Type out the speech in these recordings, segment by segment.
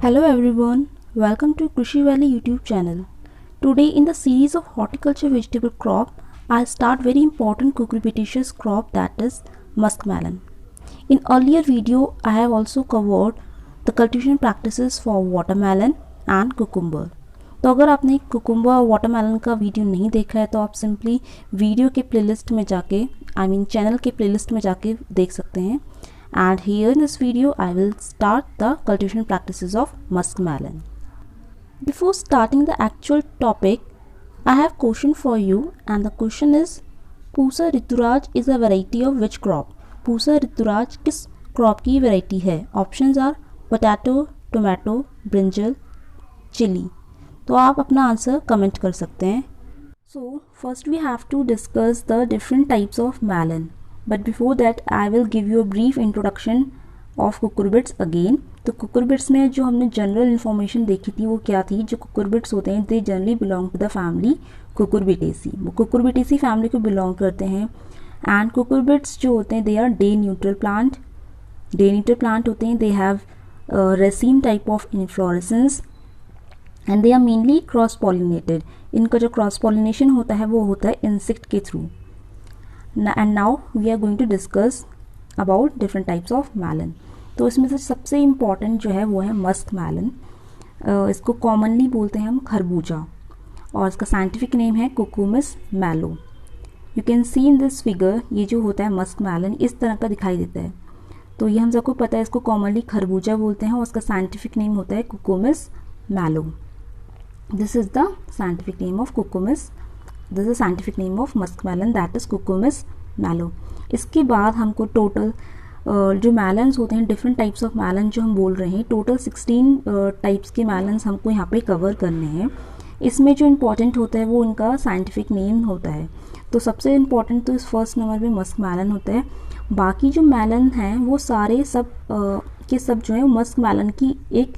Hello everyone, welcome to Krishi Valley YouTube channel. Today in the series of horticulture vegetable crop, I start very important cucurbitaceous crop, that is muskmelon. In earlier video, I have also covered the cultivation practices for watermelon and cucumber. तो अगर आपने cucumber और watermelon का video नहीं देखा है तो आप सिंपली वीडियो के प्लेलिस्ट में जाके चैनल के प्लेलिस्ट में जाके देख सकते हैं. And here in this video I will start the cultivation practices of muskmelon. Before starting the actual topic, I have question for you, and the question is Pusa Rituraj is a variety of which crop? Pusa Rituraj किस crop की variety है? Options are potato, tomato, brinjal, chili. तो आप अपना answer comment कर सकते हैं. So first we have to discuss the different types of melon. But before that I will give you a brief introduction of cucurbits again. तो cucurbits में जो हमने जनरल इन्फॉर्मेशन देखी थी वो क्या थी. जो cucurbits होते हैं they generally belong to the family cucurbitaceae. वो cucurbitaceae फैमिली को बिलोंग करते हैं. एंड cucurbits जो होते हैं they are day neutral plant. Day neutral plant होते हैं. They have raceme type of inflorescence and they are mainly cross pollinated. इनका जो क्रॉस पॉलिनेशन होता है वो होता है इंसेक्ट के through. And now we are going to discuss about different types of melon. तो इसमें से सबसे इम्पॉर्टेंट जो है वो है मस्क मेलन. इसको कॉमनली बोलते हैं हम खरबूजा और इसका साइंटिफिक नेम है Cucumis melo. You can see in this figure ये जो होता है मस्क मेलन इस तरह का दिखाई देता है. तो ये हम सबको पता है इसको कॉमनली खरबूजा बोलते हैं और इसका साइंटिफिक नेम होता है Cucumis melo. This is the scientific name of Cucumis. This is scientific name of muskmelon that is Cucumis melo. इसके बाद हमको टोटल जो मैलन्स होते हैं डिफरेंट टाइप्स ऑफ मैलन जो हम बोल रहे हैं टोटल 16 टाइप्स के मैलन्स हमको यहाँ पे कवर करने हैं. इसमें जो इम्पॉर्टेंट होता है वो इनका साइंटिफिक नेम होता है. तो सबसे इम्पॉर्टेंट तो इस फर्स्ट नंबर पे मस्क मैलन होता है. बाकी जो मैलन हैं वो सारे सब के सब जो है मस्क मैलन की एक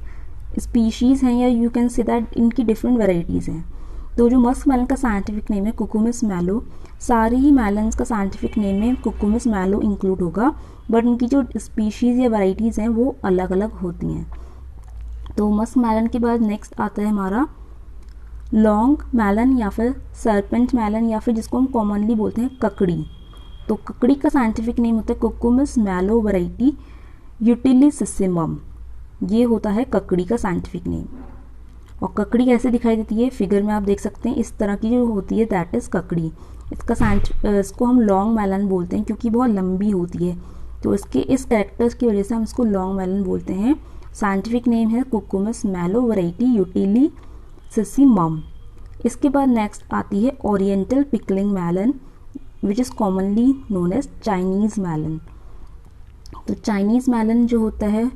स्पीशीज़ हैं या यू कैन से दैट इनकी डिफरेंट वेराइटीज़ हैं. तो जो मस्क मेलन का साइंटिफिक नेम है कुकुमिस मैलो. सारे ही मेलन्स का साइंटिफिक नेम में कुकुमिस मैलो इंक्लूड होगा बट उनकी जो स्पीशीज़ या वैरायटीज़ हैं वो अलग अलग होती हैं. तो मस्क मेलन के बाद नेक्स्ट आता है हमारा लॉन्ग मेलन या फिर सरपेंट मेलन या फिर जिसको हम कॉमनली बोलते हैं ककड़ी. तो ककड़ी का साइंटिफिक नेम होता है कुकुमिस मैलो वैरायटी यूटिलिसिमम. ये होता है ककड़ी का साइंटिफिक नेम. और ककड़ी कैसे दिखाई देती है फिगर में आप देख सकते हैं इस तरह की जो होती है दैट इज़ ककड़ी. इसको हम लॉन्ग मेलन बोलते हैं क्योंकि बहुत लंबी होती है. तो इसके इस कैरेक्टर्स की वजह से हम इसको लॉन्ग मेलन बोलते हैं. साइंटिफिक नेम है कुकुमिस मैलो वैरायटी यूटिलिसिमम. इसके बाद नेक्स्ट आती है oriental pickling melon which is commonly known as Chinese melon. तो चाइनीज़ मेलन जो होता है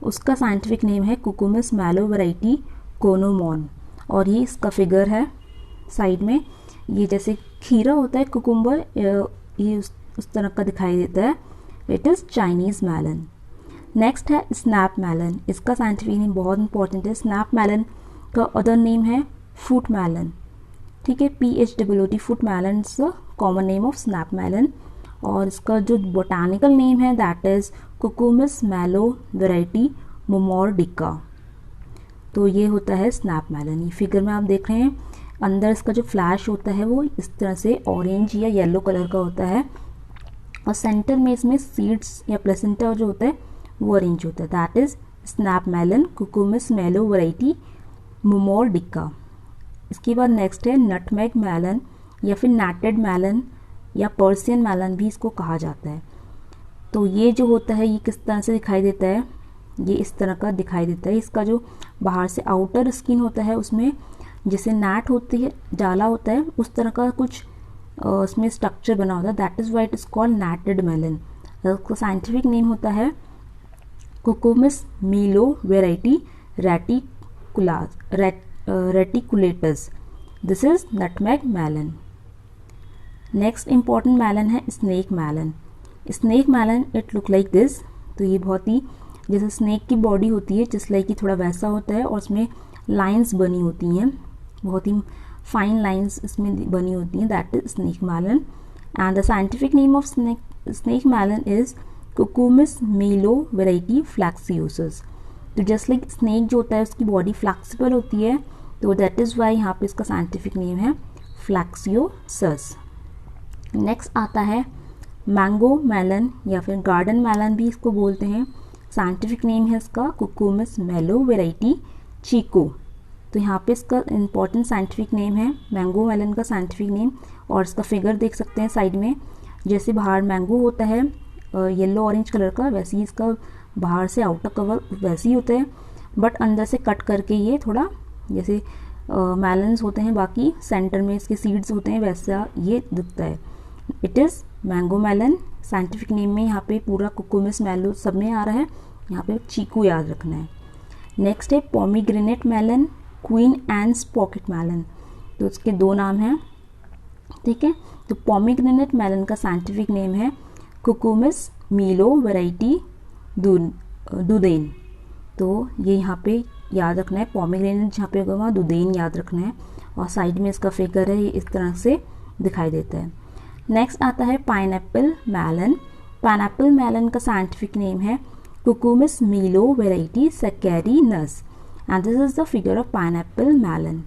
उसका साइंटिफिक नेम है कुकुमिस मैलो वैरायटी कोनोमॉन. और ये इसका फिगर है साइड में. ये जैसे खीरा होता है कुकुम्बर ये उस तरह का दिखाई देता है. It is Chinese melon. Next है स्नैप मेलन. इसका साइंटिफिक नेम बहुत इंपॉर्टेंट है. स्नैप मेलन का अदर नेम है फूट मेलन. ठीक है, PHOOT phoot melon is the common name of snap melon. और इसका जो बोटानिकल नेम है that is Cucumis melo variety momordica. तो ये होता है स्नैप मेलन. ये फिगर में आप देख रहे हैं अंदर इसका जो फ्लैश होता है वो इस तरह से ऑरेंज या येलो कलर का होता है और सेंटर में इसमें सीड्स या प्लेसेंटा जो होता है वो अरेंज होता है. That is snap melon Cucumis melo variety momordica. इसके बाद नेक्स्ट है नटमेग मेलन या फिर नैटेड मेलन या पर्सियन मेलन भी इसको कहा जाता है. तो ये जो होता है ये किस तरह से दिखाई देता है ये इस तरह का दिखाई देता है. इसका जो बाहर से आउटर स्किन होता है उसमें जैसे नैट होती है जाला होता है उस तरह का कुछ उसमें स्ट्रक्चर बना होता है. That is why it is called netted melon. उसका साइंटिफिक नेम होता है Cucumis melo variety reticulatus. This is nutmeg melon. Next important melon है snake melon. Snake melon it look like this. तो ये बहुत ही जैसे स्नेक की बॉडी होती है जिस लाइक की थोड़ा वैसा होता है और उसमें लाइंस बनी होती हैं बहुत ही फाइन लाइंस इसमें बनी होती हैं. That is snake melon. And the scientific name of snake melon is Cucumis melo variety flexuosus. तो जस्ट लाइक स्नेक जो होता है उसकी बॉडी फ्लेक्सिबल होती है, तो दैट इज़ वाई यहाँ पे इसका साइंटिफिक नेम है फ्लैक्सियोसस। नेक्स्ट आता है मैंगो मेलन या फिर गार्डन मेलन भी इसको बोलते हैं। साइंटिफिक नेम है इसका कुकुमिस मेलो वेराइटी चीको। तो यहाँ पे इसका इम्पॉर्टेंट साइंटिफिक नेम है मैंगो मेलन का साइंटिफिक नेम, और इसका फिगर देख सकते हैं साइड में। जैसे बाहर मैंगो होता है येलो ऑरेंज कलर का, वैसे ही इसका बाहर से आउटर कवर वैसे ही होता है, बट अंदर से कट करके ये थोड़ा जैसे मेलन्स होते हैं बाकी सेंटर में इसके सीड्स होते हैं वैसा ये दिखता है। It is mango melon. Scientific name में यहाँ पे पूरा कुकुमिस मेलो सब में आ रहा है, यहाँ पे चीकू याद रखना है। नेक्स्ट है pomegranate melon, queen Anne's pocket melon. तो उसके दो नाम हैं, ठीक है। तो पोमीग्रेनेट मेलन का साइंटिफिक नेम है कुकुमिस मीलो वेराइटी दुदेन। तो ये यहाँ पे याद रखना है, पोमीग्रेनेट जहाँ पे होगा वहाँ दुदेन याद रखना है, और साइड में इसका फिगर है ये इस तरह से दिखाई देता है। नेक्स्ट आता है पाइनएप्पल मेलन। पाइनएप्पल मेलन का साइंटिफिक नेम है Cucumis melo variety saccharinus, and this is the figure of pineapple melon.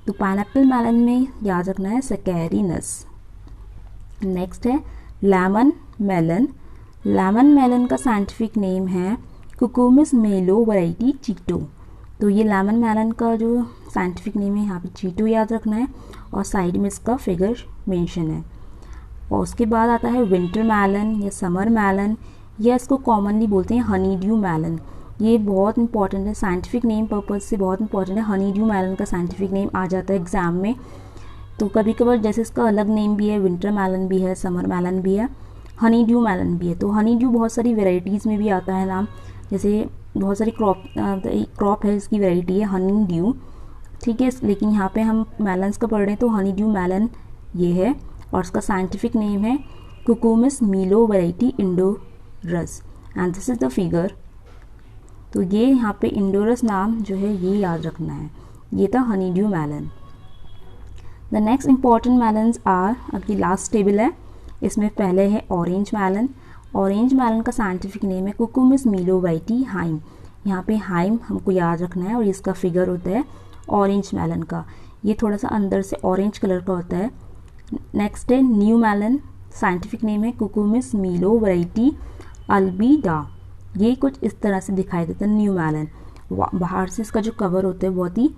तो पाइनएप्पल मेलन में याद रखना है सैकेरिनस। नेक्स्ट है लेमन मेलन। लेमन मेलन का साइंटिफिक नेम है कुकुमिस मेलो वेराइटी चीटो। तो ये लेमन मेलन का जो साइंटिफिक नेम है यहाँ पे चीटो याद रखना है, और साइड में इसका फिगर मेंशन है। और उसके बाद आता है विंटर मेलन या समर मेलन, या इसको कॉमनली बोलते हैं हनी ड्यू मेलन। ये बहुत इंपॉर्टेंट है, साइंटिफिक नेम पर्पज से बहुत इंपॉर्टेंट है। हनी ड्यू मेलन का साइंटिफिक नेम आ जाता है एग्जाम में, तो कभी कभार जैसे इसका अलग नेम भी है, विंटर मेलन भी है, समर मेलन भी है, हनी ड्यू मेलन भी है। तो हनी ड्यू बहुत सारी वेराइटीज़ में भी आता है नाम, जैसे बहुत सारी क्रॉप है इसकी वेराइटी है हनी ड्यू, ठीक है। लेकिन यहाँ पे हम मेलन्स का पढ़ रहे हैं तो हनी ड्यू मेलन ये है, और इसका साइंटिफिक नेम है Cucumis melo variety inodorus, and this is the figure. तो ये यहाँ पे इंडोरस नाम जो है ये याद रखना है। ये था honeydew melon. The next important melons are, अभी लास्ट टेबल है इसमें पहले है ऑरेंज मेलन। ऑरेंज मेलन का साइंटिफिक नेम है कुकुमिस मीलो वेराइटी हाइम। यहाँ पे हाइम हमको याद रखना है, और इसका फिगर होता है ऑरेंज मेलन का, ये थोड़ा सा अंदर से ऑरेंज कलर का होता है। नेक्स्ट है न्यू मेलन। साइंटिफिक नेम है कुकुमिस मीलो वेराइटी अल्बीडा। ये कुछ इस तरह से दिखाई देता है न्यू मेलन। बाहर से इसका जो कवर होता है बहुत ही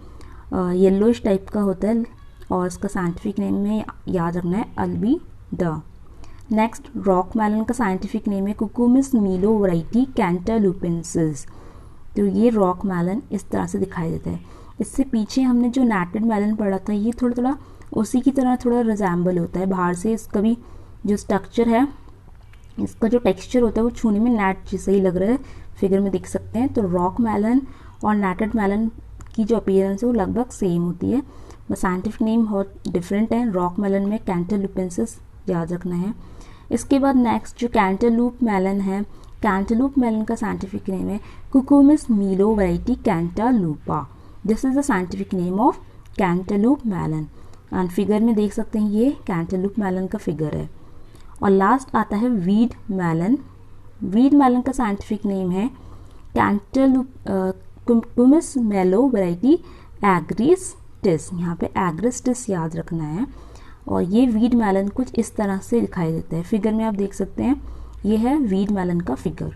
येलोइश टाइप का होता है, और इसका साइंटिफिक नेम में याद रखना है अल्बीडा। नेक्स्ट रॉक मेलन का साइंटिफिक नेम है कुकुमिस मीलो वेराइटी कैंटालुपेंसिस। तो ये रॉक मेलन इस तरह से दिखाई देता है। इससे पीछे हमने जो नेटेड मेलन पढ़ा था ये थोड़ा थोड़ा उसी की तरह थोड़ा रिजेंबल होता है। बाहर से इसका भी जो स्ट्रक्चर है, इसका जो टेक्सचर होता है वो छूने में नेट जैसा ही लग रहा है, फिगर में देख सकते हैं। तो रॉक मेलन और नेटेड मेलन की जो अपीयरेंस है वो लगभग सेम होती है, बस साइंटिफिक नेम बहुत डिफरेंट है। रॉक मेलन में कैंटालुपेंसिस याद रखना है। इसके बाद नेक्स्ट जो कैंटालूप मेलन है, कैंटालूप मेलन का साइंटिफिक नेम है Cucumis melo variety cantalupa. This is the scientific name of cantaloupe melon, and figure में देख सकते हैं ये कैंटालूप मेलन का फिगर है। और लास्ट आता है वीड मेलन। वीड मेलन का साइंटिफिक नेम है कुकुमिस मेलो वेराइटी एग्रिस्टिस। यहाँ पे एग्रिस्टिस याद रखना है, और ये वीड मेलन कुछ इस तरह से दिखाई देता है। फिगर में आप देख सकते हैं ये है वीड मेलन का figure.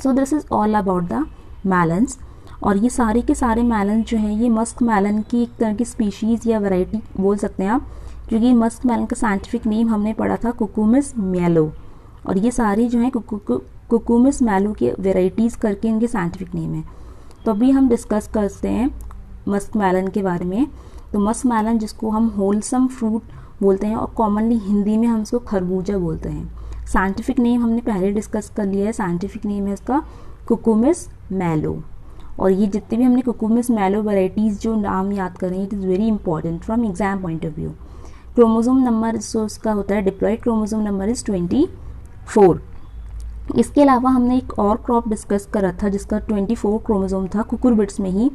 So this is all about the melons. और ये सारे के सारे मेलन जो हैं ये मस्क मेलन की एक तरह की स्पीशीज़ या वैरायटी बोल सकते हैं आप, क्योंकि मस्क मेलन का साइंटिफिक नेम हमने पढ़ा था कुकुमिस मेलो, और ये सारी जो हैं कुकुमिस मेलो की वेराइटीज़ करके इनके साइंटिफिक नेम है। तो अभी हम डिस्कस करते हैं मस्क मेलन के बारे में। तो मस्क मेलन जिसको हम होलसम फ्रूट बोलते हैं, और कॉमनली हिंदी में हम इसको खरबूजा बोलते हैं। साइंटिफिक नेम हमने पहले डिस्कस कर लिया है, साइंटिफिक नेम है इसका कुकुमिस मेलो। और ये जितने भी हमने कुकुमिस मेलो वेराइटीज़ जो नाम याद करें, it is very important from exam point of view. Chromosome number जो उसका होता है डिप्लॉयड क्रोमोसोम नंबर इज़ 24। इसके अलावा हमने एक और क्रॉप डिस्कस करा था जिसका 24 क्रोमोसोम था कुकुरबिट्स में ही।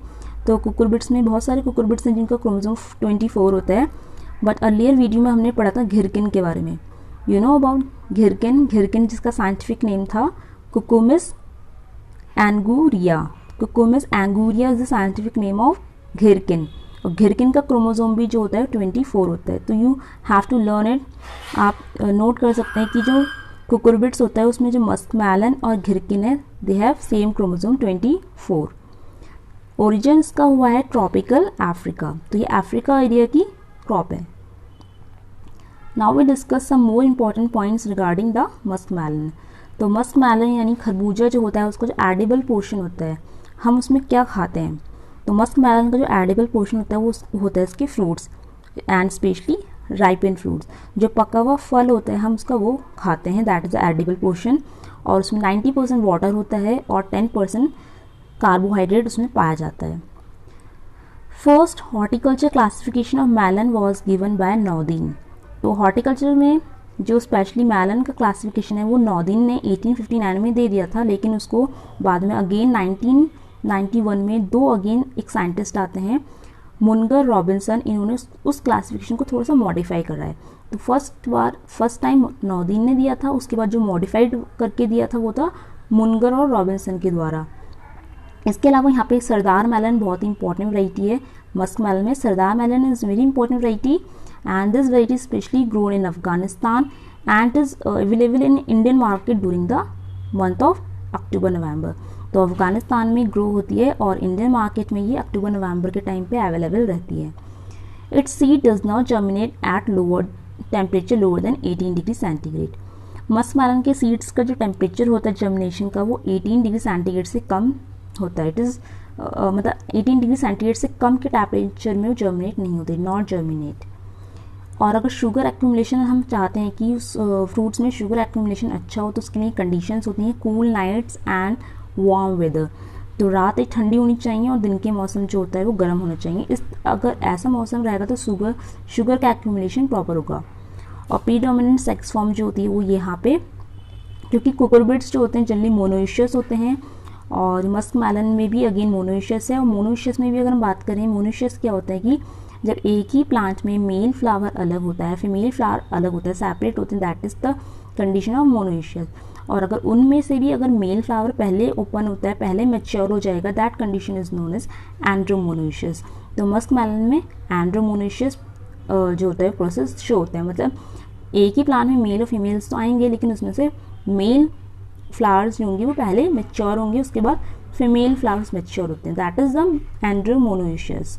तो कुकुरबिट्स में बहुत सारे कुकुरबिट्स हैं जिनका क्रोमोसोम 24 होता है, बट अर्लियर वीडियो में हमने पढ़ा था घिरकिन के बारे में। यू नो अबाउट घिरकिन जिसका साइंटिफिक नेम था Cucumis anguria. Cucumis anguria is the scientific name of gherkin, और घिरकिन का क्रोमोसोम भी जो होता है 24 होता है। तो you have to learn it. आप नोट कर सकते हैं कि जो कुकुरबिट्स होता है उसमें जो मस्कमेलन और घिरकिन है they have same chromosome 24। Origin इसका हुआ है ट्रॉपिकल अफ्रीका, तो ये अफ्रीका एरिया की क्रॉप है। Now we discuss some more important points regarding the muskmelon. तो मस्कमेलन यानी खरबूजा जो होता है उसका जो एडिबल पोर्शन होता है, हम उसमें क्या खाते हैं। तो मस्कमेलन का जो एडिबल पोर्शन होता है वो होता है इसके fruits and specially ripen fruits. जो पका हुआ फल होता है हम उसका वो खाते हैं, that is the edible portion, और उसमें 90% वाटर होता है और 10% कार्बोहाइड्रेट उसमें पाया जाता है। First horticulture classification of melon was given by Naudin. तो हॉर्टिकल्चर में जो स्पेशली मेलन का क्लासिफिकेशन है वो नॉर्दीन ने 1859 में दे दिया था, लेकिन उसको बाद में अगेन 1991 में अगेन एक साइंटिस्ट आते हैं मुनगर रॉबिन्सन, इन्होंने उस क्लासिफिकेशन को थोड़ा सा मॉडिफाई करा है। तो फर्स्ट टाइम नॉर्दीन ने दिया था, उसके बाद जो मॉडिफाइड करके दिया था वो था मुनगर और रॉबिन्सन के द्वारा। इसके अलावा यहाँ पे सरदार मेलन बहुत ही इंपॉर्टेंट वैरायटी है मस्क मेलन में। Sardar melon is very important variety and this variety is specially grown in Afghanistan and is available in Indian market during the month of October-November। तो अफगानिस्तान में ग्रो होती है और इंडियन मार्केट में ये अक्टूबर नवंबर के टाइम पे अवेलेबल रहती है। Its seed does not germinate at lower temperature lower than 18 degree centigrade. Musk melon के सीड्स का जो टेम्परेचर होता है जर्मिनेशन का वो 18 डिग्री सेंटीग्रेड से कम होता है। इट इज़ मतलब 18 डिग्री सेंटीग्रेड से कम के टेम्परेचर में वो जर्मिनेट नहीं होते, नॉट जर्मिनेट। और अगर शुगर एक्यूमुलेशन हम चाहते हैं कि उस फ्रूट्स में शुगर एक्यूमुलेशन अच्छा हो तो उसके लिए कंडीशंस होती हैं cool nights and warm weather. तो रात एक ठंडी होनी चाहिए और दिन के मौसम जो होता है वो गर्म होना चाहिए। अगर ऐसा मौसम रहेगा तो शुगर का एक्यूमुलेशन प्रॉपर होगा। और प्रीडोमिनेंट सेक्स फॉर्म जो होती है वो यहाँ पे, क्योंकि कुकुरबिट्स जो होते हैं जनरली मोनोइशियस होते हैं और मस्क मेलन में भी अगेन मोनोइशियस है। और मोनोइशियस में भी अगर हम बात करें, मोनोइशियस क्या होता है कि जब एक ही प्लांट में मेल फ्लावर अलग होता है, फीमेल फ्लावर अलग होता है, सेपरेट होते हैं, that is the condition of monoecious. और अगर उनमें से भी अगर मेल फ्लावर पहले ओपन होता है, पहले मैच्योर हो जाएगा, that condition is known as andromonoecious. तो मस्क मेलन में एंड्रोमोनोइशियस जो होता है प्रोसेस शो होता है, मतलब एक ही प्लांट में मेल और फीमेल्स तो आएंगे लेकिन उसमें से मेल फ्लावर्स जो होंगे वो पहले मैच्योर होंगे, उसके बाद फीमेल फ्लावर्स मैच्योर होते हैं, that is the andromonoecious.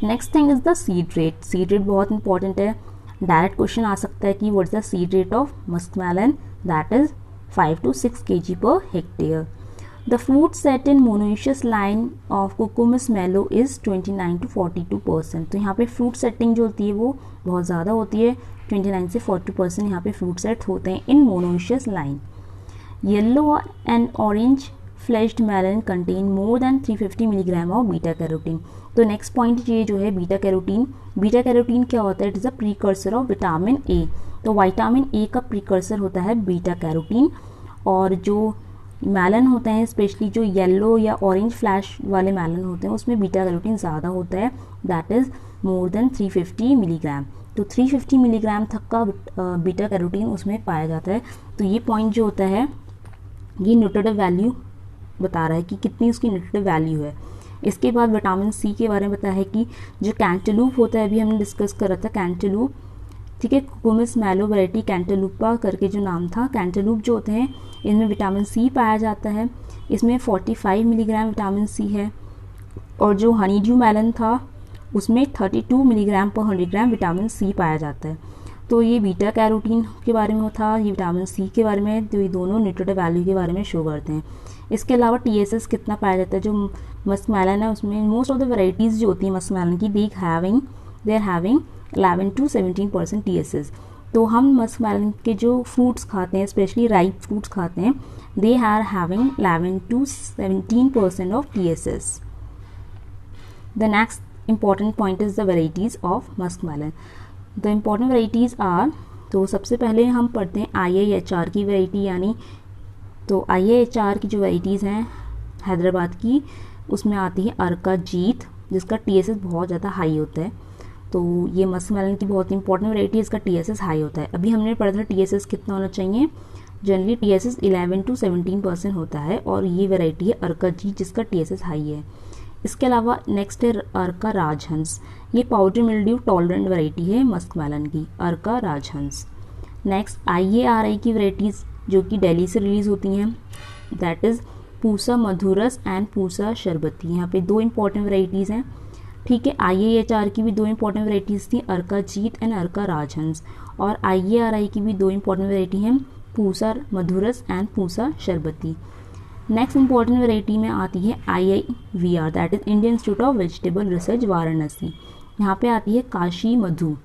Next thing is the seed rate. Seed rate बहुत इंपॉर्टेंट है, डायरेक्ट क्वेश्चन आ सकता है कि what is the seed rate of musk melon, that is 5 to 6 kg per hectare। The fruit set in monoecious line of Cucumis melo is 29 to 42%। तो यहाँ पे fruit setting जो होती है वो बहुत ज़्यादा होती है, 29 से 40% यहाँ पे फ्रूट सेट होते हैं in monoecious line. Yellow and orange fleshed melon contain more than 350 milligram of beta carotene. तो नेक्स्ट पॉइंट ये जो है बीटा कैरोटीन। बीटा कैरोटीन क्या होता है? It is a precursor of vitamin A. तो विटामिन ए का प्रीकर्सर होता है बीटा कैरोटीन। और जो मेलन होते हैं स्पेशली जो येलो या ऑरेंज फ्लैश वाले मेलन होते हैं उसमें बीटा कैरोटीन ज़्यादा होता है, that is more than 350 milligram. तो 350 मिलीग्राम तक का बीटा कैरोटीन उसमें पाया जाता है। तो ये पॉइंट जो होता है ये न्यूट्रिटिव वैल्यू बता रहा है कि कितनी उसकी न्यूट्रिटिव वैल्यू है। इसके बाद विटामिन सी के बारे में बताया है कि जो कैंटेलूप होता है, अभी हमने डिस्कस करा था कैंटेलूप, ठीक है, कुकुमिस मेलो वैरायटी कैंटेलूपा करके जो नाम था। कैंटेलूप जो होते हैं इनमें विटामिन सी पाया जाता है, इसमें 45 मिलीग्राम विटामिन सी है। और जो हनीड्यू मेलन था उसमें 32 मिलीग्राम पर 100 ग्राम विटामिन सी पाया जाता है। तो ये बीटा कैरोटीन के बारे में था, ये विटामिन सी के बारे में, तो ये दोनों न्यूट्रिटिव वैल्यू के बारे में शो करते हैं। इसके अलावा TSS कितना पाया जाता है, जो मस्क मेलन है उसमें मोस्ट ऑफ द वैरायटीज़ जो होती है मस्क मेलन की दे आर हैविंग 11 to 17% TSS। तो हम मस्क मेलन के जो फ्रूट्स खाते हैं स्पेशली राइप फ्रूट्स खाते हैं, they are having 11 to 17% of TSS। The next important point is the varieties of musk melon। The important varieties are, तो सबसे पहले हम पढ़ते हैं IIHR की वैरायटी, यानी तो IIHR की जो वैरायटीज़ हैं हैदराबाद की उसमें आती है अर्का जीत, जिसका TSS बहुत ज़्यादा हाई होता है। तो ये मस्क मेलन की बहुत इंपॉर्टेंट वैरायटी है, इसका TSS हाई होता है। अभी हमने पढ़ा था TSS कितना होना चाहिए, जनरली TSS 11 to 17% होता है और ये वैरायटी है अर्का जी जिसका TSS हाई है। इसके अलावा नेक्स्ट है अर्का राजहंस, ये पाउडर मिल्ड्यू टॉलरेंट वैरायटी है मस्कमेलन की, अर्का राजहंस। नेक्स्ट IARI की वैरायटीज़ जो कि दिल्ली से रिलीज़ होती हैं, दैट इज़ पूसा मधुरस एंड पूसा शरबती। यहाँ पे दो इंपॉर्टेंट वैरायटीज़ हैं, ठीक है। IAHR की भी दो इंपॉर्टेंट वैरायटीज़ थी, अर्का जीत एंड अर्का राजहंस, और IARI की भी दो इंपॉर्टेंट वैरायटी हैं, पूसा मधुरस and Pusa Sharbati. Next important variety में आती है IIVR, that is Indian institute of vegetable research Varanasi. यहाँ पे आती है काशी मधु,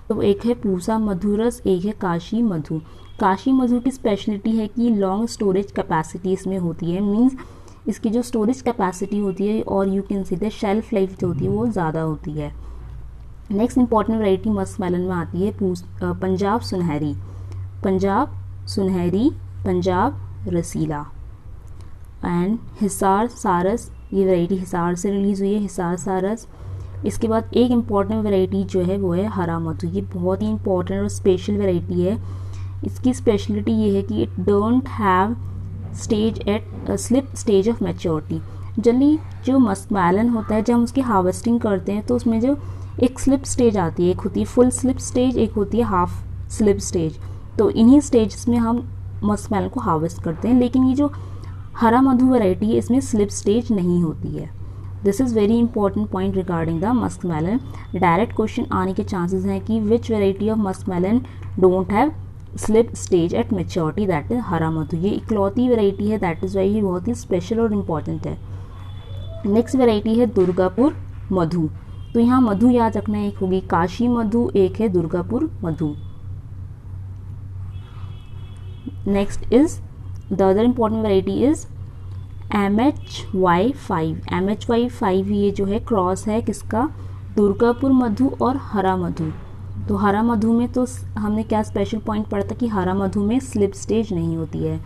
तो एक है पूसा मधुरस, एक है काशी मधु। काशी मधु की स्पेशलिटी है कि लॉन्ग स्टोरेज कैपेसिटी इसमें होती है, मींस इसकी जो स्टोरेज कैपेसिटी होती है और you can see the shelf life जो होती है वो ज़्यादा होती है। नेक्स्ट इंपॉर्टेंट वैरायटी मस्कमेलन में आती है पंजाब सुनहरी, पंजाब सुनहरी, पंजाब रसीला एंड हिसार सारस, ये वैरायटी हिसार से रिलीज़ हुई है, हिसार सारस। इसके बाद एक इम्पॉर्टेंट वैरायटी जो है वो है हरा मधु, ये बहुत ही इंपॉर्टेंट और स्पेशल वैरायटी है। इसकी स्पेशलिटी ये है कि it don't have stage at slip stage of maturity. Generally जो मस्कमेलन होता है जब हम उसकी हार्वेस्टिंग करते हैं तो उसमें जो एक स्लिप स्टेज आती है, एक होती है फुल स्लिप स्टेज, एक होती है हाफ स्लिप स्टेज, तो इन्हीं स्टेज में हम मस्कमेलन को हार्वेस्ट करते हैं। लेकिन ये जो हरा मधु वैरायटी है इसमें स्लिप स्टेज नहीं होती है। This is very important point regarding the muskmelon. Direct question आने के चांसेस हैं कि which variety of muskmelon don't have slip stage at maturity, that is Hara Madhu. ये इकलौती वैरायटी है, दैट इज़ वाई ये बहुत ही स्पेशल और इम्पॉर्टेंट है। नेक्स्ट वैरायटी है दुर्गापुर मधु, तो यहाँ मधु याद रखना, एक होगी काशी मधु, एक है Durgapur Madhu. Next is the other important variety is MHY5। MHY5 ये जो है क्रॉस है किसका, दुर्गापुर मधु और हरा मधु। तो हरा मधु में तो हमने क्या स्पेशल पॉइंट पढ़ा था कि हरा मधु में स्लिप स्टेज नहीं होती है,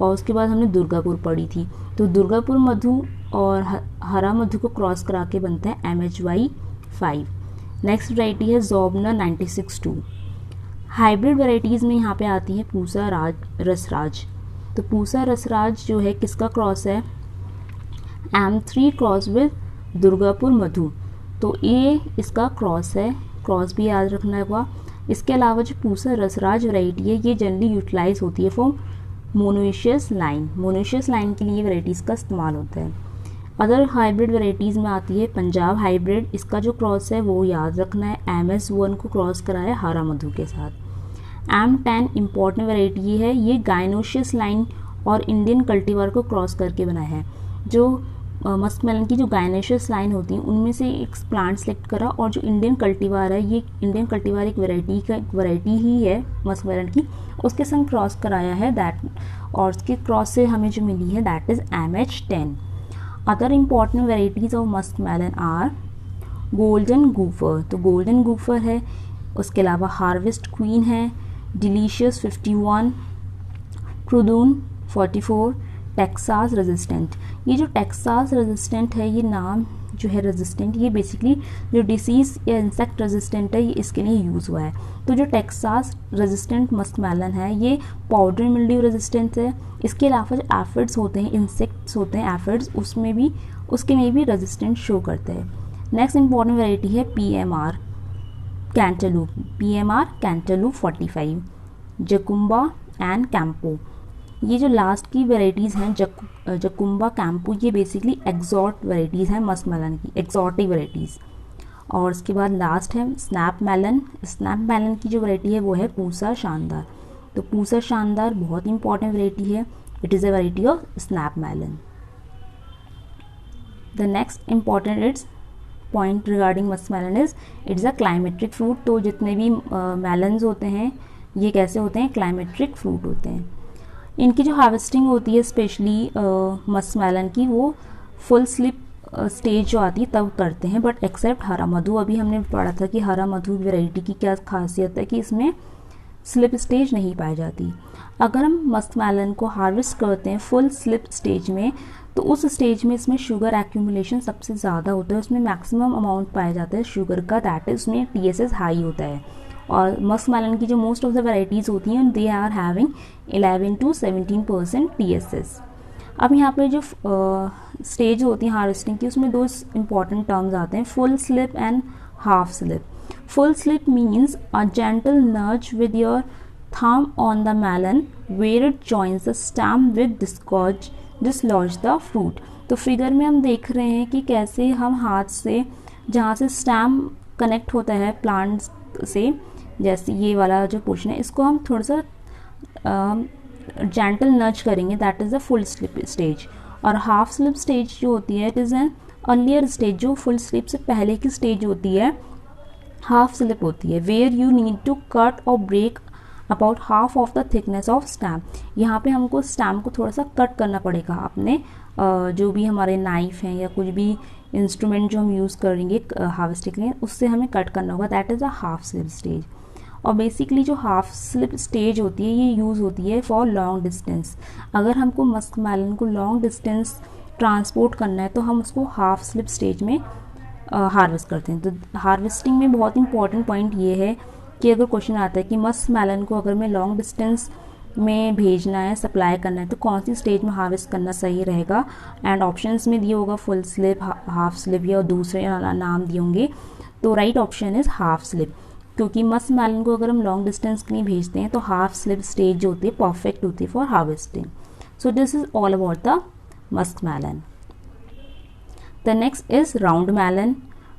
और उसके बाद हमने दुर्गापुर पढ़ी थी। तो दुर्गापुर मधु और हरा मधु को क्रॉस करा के बनता है MHY5। नेक्स्ट वैरायटी है जोबना 96-2। हाइब्रिड वैरायटीज़ में यहाँ पे आती है पूसा रसराज। तो पूसा रसराज जो है किसका क्रॉस है, M3 क्रॉस विद दुर्गापुर मधु, तो ये इसका क्रॉस है, क्रॉस भी याद रखना होगा। इसके अलावा जो पूसा रसराज वैरायटी है ये जनरली यूटिलाइज होती है for monoecious line, monoecious line के लिए वैरायटीज़ का इस्तेमाल होता है। अदर हाइब्रिड वैरायटीज़ में आती है पंजाब हाइब्रिड, इसका जो क्रॉस है वो याद रखना है, MS1 को क्रॉस करा है हरा मधु के साथ। M10 इम्पॉर्टेंट वैरायटी है, ये गायनोशियस लाइन और इंडियन कल्टीवार को क्रॉस करके बना है। जो मस्कमेलन की जो गायनोशियस लाइन होती है उनमें से एक प्लांट सेलेक्ट करा, और जो इंडियन कल्टीवार है ये इंडियन कल्टीवार एक वैरायटी ही है मस्कमेलन की, उसके संग क्रॉस कराया है दैट, और उसके क्रॉस से हमें जो मिली है that is MH10। Other important varieties of muskmelon are golden gopher, तो गोल्डन गूफर है, उसके अलावा हार्वेस्ट क्वीन है, डिलीशियस 51, क्रूदून 44, टेक्सास रेजिस्टेंट। ये जो टेक्सास रेजिस्टेंट है ये नाम जो है रेजिस्टेंट, ये बेसिकली जो डिसीज़ या इंसेक्ट रेजिस्टेंट है ये इसके लिए यूज़ हुआ है। तो जो टेक्सास रेजिस्टेंट मस्कमेलन है ये पाउडर मिल्ड्यू रेजिस्टेंट है। इसके अलावा जो एफिड्स होते हैं, इंसेक्ट्स होते हैं एफिड्स, उसके में भी रेजिस्टेंट शो करते हैं। नेक्स्ट इंपॉर्टेंट वैरायटी है PMR cantaloupe, PMR cantaloupe 45, Jacumba and Campo. ये जो लास्ट की वैरायटीज़ हैं जकुम्बा कैंपो, ये बेसिकली एक्सॉट वैरायटीज़ हैं मस्कमेलन की, एक्सॉटिक वैरायटीज़। और उसके बाद लास्ट है स्नैप मेलन। स्नैप मेलन की जो वैरायटी है वो है पूसा शानदार। तो पूसा शानदार बहुत इंपॉर्टेंट वैरायटी है, it is a variety of snap melon. The next important its point regarding muskmelon is it's a climacteric fruit. तो जितने भी मेलन्स होते हैं ये कैसे होते हैं, क्लाइमेट्रिक फ्रूट होते हैं। इनकी जो हार्वेस्टिंग होती है स्पेशली मस्कमेलन की, वो फुल स्लिप स्टेज जो आती है तब करते हैं, बट एक्सेप्ट हरा मधु। अभी हमने पढ़ा था कि हरा मधु वैरायटी की क्या खासियत है कि इसमें स्लिप स्टेज नहीं पाई जाती। अगर हम मस्कमेलन को हार्वेस्ट करते हैं फुल स्लिप स्टेज में, तो उस स्टेज में इसमें शुगर एक्यूमुलेशन सबसे ज़्यादा होता है, उसमें मैक्सिमम अमाउंट पाया जाता है शुगर का, दैट इज उसमें TSS हाई होता है। और मस्क मेलन की जो मोस्ट ऑफ द वेराइटीज़ होती हैं they are having 11 to 17% TSS। अब यहाँ पे जो स्टेज होती है हार्वेस्टिंग की, उसमें दो इंपॉर्टेंट टर्म्स आते हैं, full slip and half slip. Full slip means a gentle nudge with your thumb on the melon where it joins the stem with dislodge the fruit। तो फिगर में हम देख रहे हैं कि कैसे हम हाथ से जहाँ से स्टेम कनेक्ट होता है प्लांट से, जैसे ये वाला जो पोर्शन है, इसको हम थोड़ा सा जेंटल नर्ज करेंगे, that is the full slip stage. और हाफ स्लिप स्टेज जो होती है it is an earlier stage, जो फुल स्लिप से पहले की स्टेज होती है हाफ स्लिप होती है, where you need to cut और break about half of the thickness of stem. यहाँ पे हमको स्टैम को थोड़ा सा कट करना पड़ेगा अपने जो भी हमारे नाइफ हैं या कुछ भी इंस्ट्रूमेंट जो हम यूज़ करेंगे हार्वेस्टिंग के लिए, उससे हमें कट करना होगा, that is a half slip stage. और बेसिकली जो हाफ स्लिप स्टेज होती है ये यूज़ होती है फॉर लॉन्ग डिस्टेंस। अगर हमको मस्क मेलन को लॉन्ग डिस्टेंस ट्रांसपोर्ट करना है तो हम उसको हाफ स्लिप स्टेज में हार्वेस्ट करते हैं। तो हार्वेस्टिंग में बहुत इंपॉर्टेंट पॉइंट ये है कि अगर क्वेश्चन आता है कि मस्क मेलन को अगर मैं लॉन्ग डिस्टेंस में भेजना है, सप्लाई करना है, तो कौन सी स्टेज में हार्वेस्ट करना सही रहेगा, एंड ऑप्शंस में दिए होगा फुल स्लिप, हाफ स्लिप या दूसरे नाम दिए होंगे। तो right option is half slip, क्योंकि मस्क मेलन को अगर हम लॉन्ग डिस्टेंस के लिए भेजते हैं तो हाफ स्लिप स्टेज जो होती है परफेक्ट होती है for harvesting. So this is all about the musk melon. The next is round melon.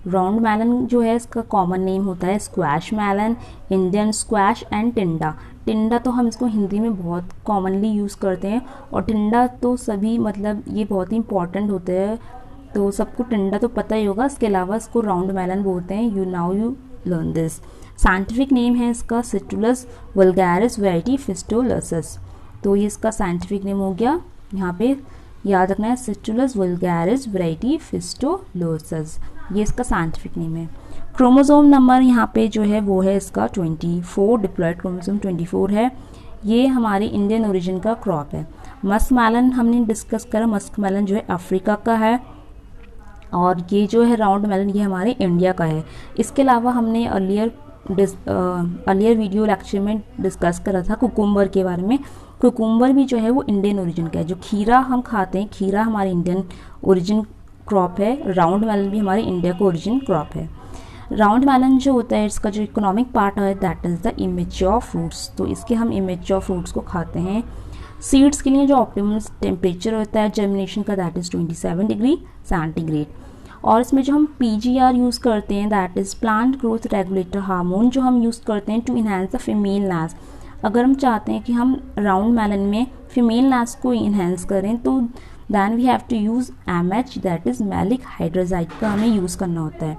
Round melon जो है इसका कॉमन नेम होता है squash melon, Indian squash and tinda. टिंडा तो हम इसको हिंदी में बहुत कॉमनली यूज़ करते हैं, और टिंडा तो सभी मतलब ये बहुत ही इंपॉर्टेंट होते हैं, तो सबको टिंडा तो पता ही होगा। इसके अलावा इसको राउंड मेलन बोलते हैं। You learn this. Scientific name है इसका सिट्रुलस वल्गैरिस वैरायटी फिस्टोलसस। तो ये इसका साइंटिफिक नेम हो गया, यहाँ पे याद रखना है सिट्रुलस वल्गैरिस वैरायटी फिस्टोलसस, ये इसका साइंटिफिक नेम है। क्रोमोसोम नंबर यहाँ पे जो है वो है इसका 24, डिप्लॉयड क्रोमोसोम 24 है। ये हमारी इंडियन ओरिजिन का क्रॉप है। मस्क मेलन हमने डिस्कस करा, मस्क मेलन जो है अफ्रीका का है, और ये जो है राउंड मेलन ये हमारे इंडिया का है। इसके अलावा हमने अर्लियर वीडियो लेक्चर में डिस्कस करा था कुकुम्बर के बारे में। कुकुम्बर भी जो है वो इंडियन ओरिजिन का है। जो खीरा हम खाते हैं, खीरा हमारे इंडियन ओरिजिन क्रॉप है। राउंड मेलन भी हमारे इंडिया का ओरिजिन क्रॉप है। राउंड मेलन जो होता है इसका जो इकोनॉमिक पार्ट है that is the immature fruits. तो इसके हम इमेच्योर फ्रूट्स को खाते हैं। सीड्स के लिए जो ऑप्टिमम टेम्परेचर होता है जर्मिनेशन का दैट इज़ 27 डिग्री सेंटीग्रेड। और इसमें जो हम PGR यूज़ करते हैं that is plant growth regulator hormone, जो हम यूज़ करते हैं to enhance the femaleness. अगर हम चाहते हैं कि हम राउंड मेलन में फीमेल नेस को इन्हेंस करें तो then we have to use MH that is maleic hydrazide का हमें यूज़ करना होता है।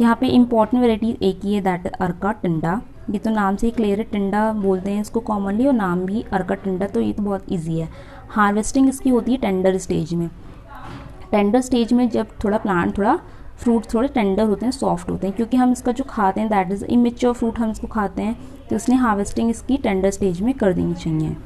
यहाँ पे इंपॉर्टेंट वेराइटीज़ एक ही है दैट अर्का टिंडा। ये तो नाम से ही क्लियर है, टिंडा बोलते हैं इसको कॉमनली, और नाम भी अर्का टिंडा, तो ये तो बहुत ईजी है। हार्वेस्टिंग इसकी होती है टेंडर स्टेज में। टेंडर स्टेज में जब थोड़ा प्लांट फ्रूट थोड़े टेंडर होते हैं, सॉफ्ट होते हैं, क्योंकि हम इसका जो खाते हैं दैट इज़ इमेच्योर फ्रूट हम इसको खाते हैं, तो इसलिए हार्वेस्टिंग इसकी टेंडर स्टेज में कर देनी चाहिए।